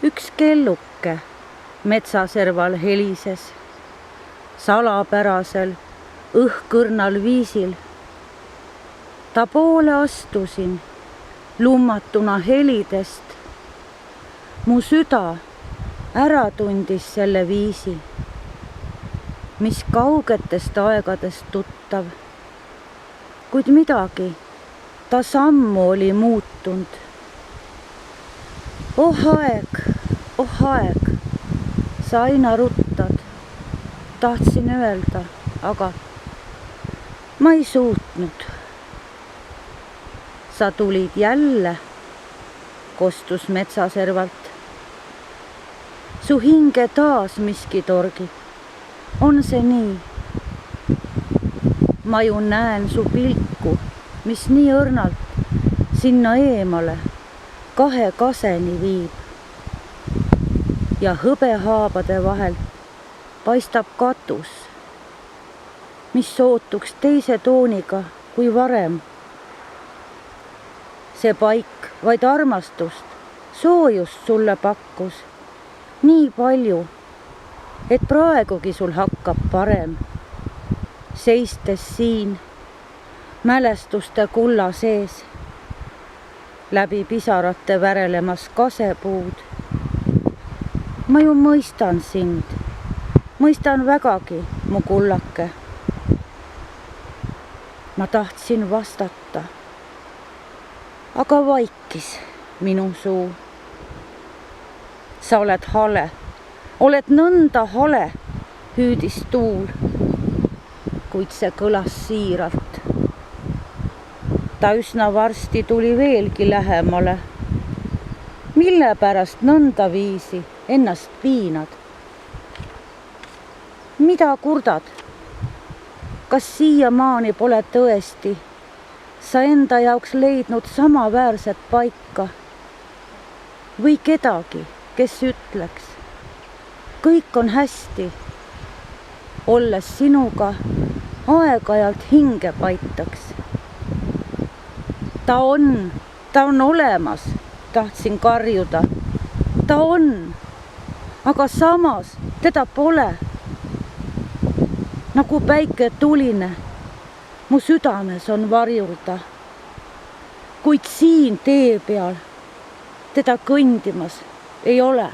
Üks kelluke metsaserval helises, salapärasel õhkõrnal viisil. Ta poole astusin, lummatuna helidest. Mu süda ära tundis selle viisi, mis kaugetest aegadest tuttav, kuid midagi ta sammu oli muutunud. Oh aeg, sa aina ruttad, tahtsin öelda, aga ma ei suutnud. Sa tulid jälle, kostus metsaservalt. Su hinge taas miski torgib, on see nii? Ma ju näen su pilku, mis nii õrnalt sinna eemale kahe kaseni viib. Ja hõbehaabade vahelt paistab katus, mis sootuks teise tooniga kui varem. See paik vaid armastust, soojust sulle pakkus nii palju, et praegugi sul hakkab parem. Seistes siin mälestuste kulla sees, läbi pisarate värelemas kasepuud. Ma ju mõistan sind, mõistan vägagi, mu kullake. Ma tahtsin vastata, aga vaikis minu suu. Sa oled hale, oled nõnda hale, hüüdis tuul, kuid see kõlas siiralt. Ta üsna varsti tuli veelgi lähemale. Mille pärast nõnda viisi ennast piinad? Mida kurdad? Kas siiamaani pole tõesti sa enda jaoks leidnud samaväärset paika või kedagi, kes ütleks, kõik on hästi, olles sinuga aeg-ajalt hinge paitaks? Ta on olemas, tahtsin karjuda. Ta on, aga samas teda pole. Nagu päike tuline, mu südames on varjulda, kuid siin tee peal teda kõndimas ei ole.